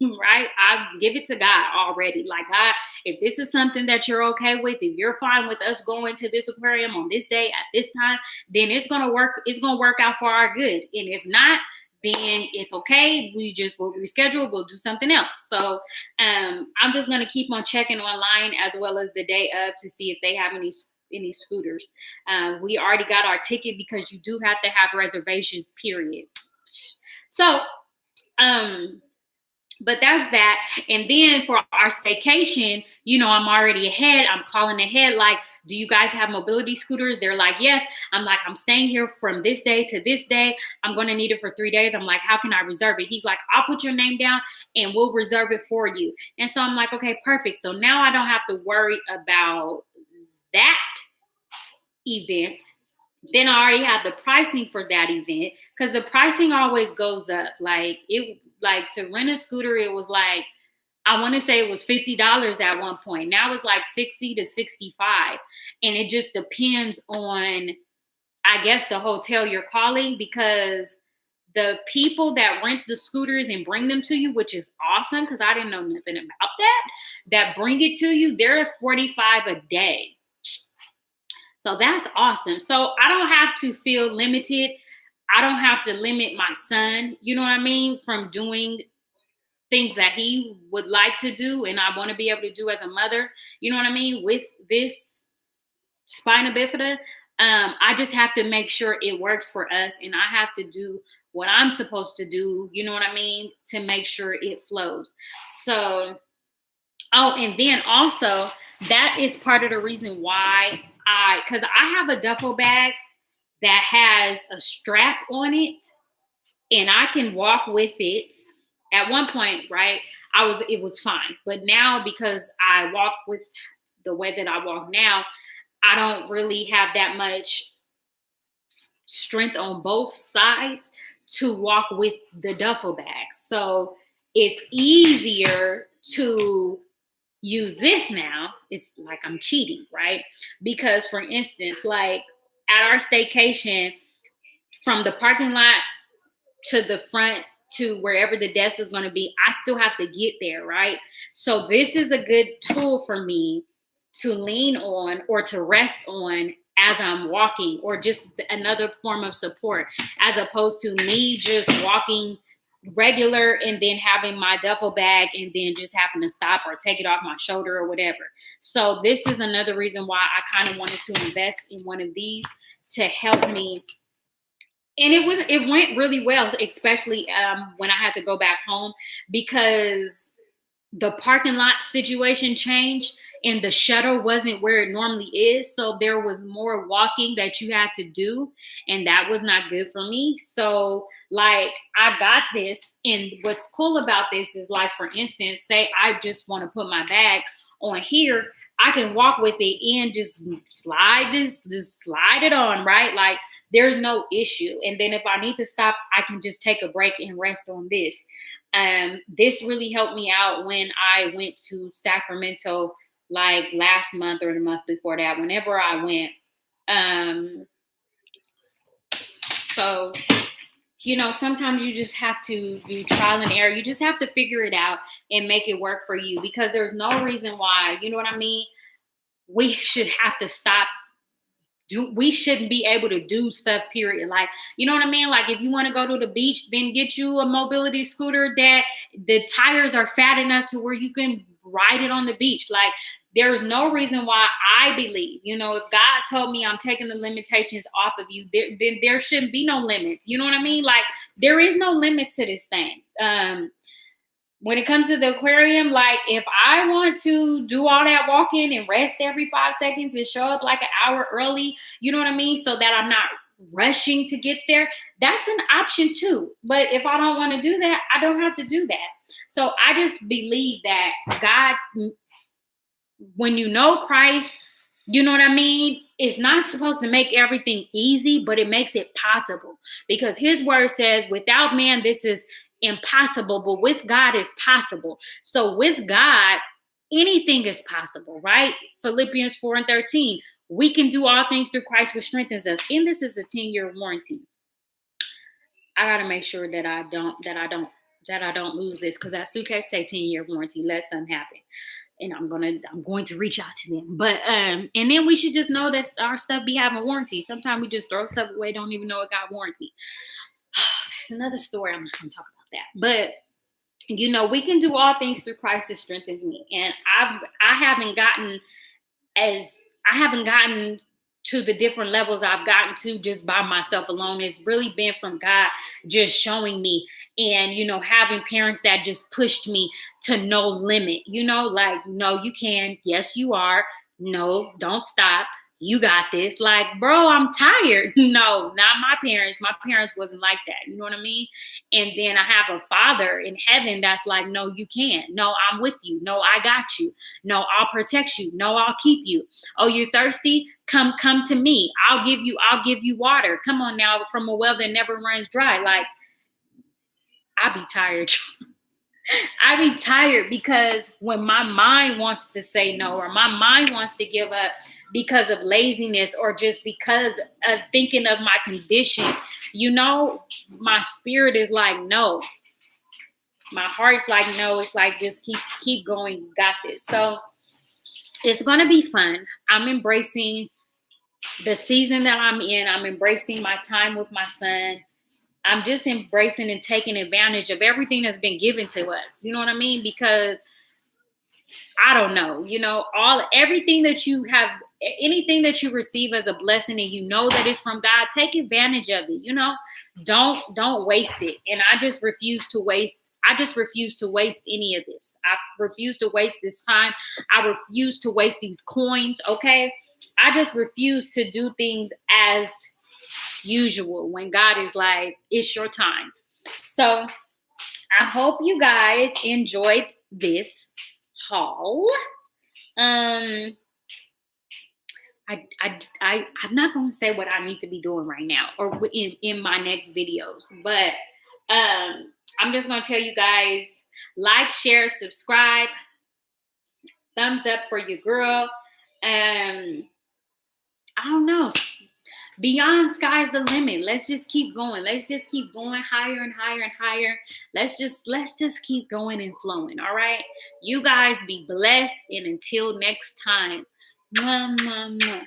Speaker 1: right? I give it to God already. Like, God, if this is something that you're okay with, if you're fine with us going to this aquarium on this day at this time, then it's gonna work. It's gonna work out for our good. And if not, then it's okay. We'll reschedule. We'll do something else. So I'm just gonna keep on checking online as well as the day of to see if they have any scooters. We already got our ticket because you do have to have reservations, period. So, but that's that. And then for our staycation, you know, I'm already ahead. I'm calling ahead. Like, do you guys have mobility scooters? They're like, yes. I'm like, I'm staying here from this day to this day. I'm going to need it for 3 days. I'm like, how can I reserve it? He's like, I'll put your name down and we'll reserve it for you. And so I'm like, okay, perfect. So now I don't have to worry about that event. Then I already have the pricing for that event because the pricing always goes up. Like to rent a scooter, it was I want to say it was $50 at one point. Now it's like $60 to $65. And it just depends on, I guess, the hotel you're calling, because the people that rent the scooters and bring them to you, which is awesome because I didn't know nothing about that bring it to you, they're at $45 a day. So that's awesome. So I don't have to feel limited. I don't have to limit my son, you know what I mean, from doing things that he would like to do and I want to be able to do as a mother, you know what I mean, with this spina bifida. I just have to make sure it works for us, and I have to do what I'm supposed to do, you know what I mean, to make sure it flows. So, and then also that is part of the reason why because I have a duffel bag that has a strap on it, and I can walk with it. At one point, right, it was fine, but now because I walk with the way that I walk now, I don't really have that much strength on both sides to walk with the duffel bag. So it's easier to use this now. It's like I'm cheating, right? Because for instance, like at our staycation, from the parking lot to the front to wherever the desk is going to be, I still have to get there, right? So this is a good tool for me to lean on or to rest on as I'm walking, or just another form of support, as opposed to me just walking regular and then having my duffel bag and then just having to stop or take it off my shoulder or whatever. So this is another reason why I kind of wanted to invest in one of these to help me. And it went really well, especially when I had to go back home, because the parking lot situation changed and the shuttle wasn't where it normally is. So there was more walking that you had to do, and that was not good for me. So like I got this, and what's cool about this is, like, for instance, say I just want to put my bag on here, I can walk with it and just slide it on, right? Like there's no issue. And then if I need to stop, I can just take a break and rest on this. This really helped me out when I went to Sacramento, like last month or the month before that, whenever I went. So, you know, sometimes you just have to do trial and error. You just have to figure it out and make it work for you, because there's no reason why, you know what I mean, we should have to stop. We shouldn't be able to do stuff, period. Like, you know what I mean? Like if you want to go to the beach, then get you a mobility scooter that the tires are fat enough to where you can ride it on the beach. Like there's no reason why, I believe, you know, if God told me I'm taking the limitations off of you, then there shouldn't be no limits. You know what I mean? Like there is no limits to this thing. When it comes to the aquarium, like if I want to do all that walking and rest every 5 seconds and show up like an hour early, you know what I mean, so that I'm not rushing to get there, that's an option too. But if I don't want to do that, I don't have to do that. So I just believe that God, when you know Christ, you know what I mean, it's not supposed to make everything easy, but it makes it possible, because his word says without man this is impossible, but with God is possible. So with God, anything is possible, right? Philippians 4:13, we can do all things through Christ who strengthens us. And this is a 10-year warranty. I gotta make sure that I don't lose this, because that suitcase say 10-year warranty. Let something happen, and I'm going to reach out to them. But and then we should just know that our stuff be having warranty. Sometimes we just throw stuff away, don't even know it got warranty. That's another story. I'm not gonna talk about that. But you know, we can do all things through Christ that strengthens me. And I haven't gotten to the different levels I've gotten to just by myself alone. It's really been from God just showing me, and, you know, having parents that just pushed me to no limit, you know, like, no, you can. Yes, you are. No, don't stop. You got this. Like, bro, I'm tired. No, not my parents. My parents wasn't like that. You know what I mean? And then I have a father in heaven that's like, no, you can't. No, I'm with you. No, I got you. No, I'll protect you. No, I'll keep you. Oh, you're thirsty? Come to me. I'll give you water. Come on now, from a well that never runs dry. Like, I be tired. I be tired, because when my mind wants to say no, or my mind wants to give up, because of laziness or just because of thinking of my condition. You know, my spirit is like, no. My heart's like, no. It's like, just keep going. You got this. So it's going to be fun. I'm embracing the season that I'm in. I'm embracing my time with my son. I'm just embracing and taking advantage of everything that's been given to us. You know what I mean? Because I don't know, everything that you have, anything that you receive as a blessing and you know that it's from God, take advantage of it. Don't waste it. And I just refuse to waste any of this. I refuse to waste this time. I refuse to waste these coins. Okay. I just refuse to do things as usual when God is like, it's your time. So I hope you guys enjoyed this haul. I'm not going to say what I need to be doing right now or in my next videos, but I'm just going to tell you guys, like, share, subscribe, thumbs up for your girl. I don't know. Beyond sky's the limit. Let's just keep going. Let's just keep going higher and higher and higher. Let's just keep going and flowing. All right. You guys be blessed. And until next time. Mwah, mwah, mwah.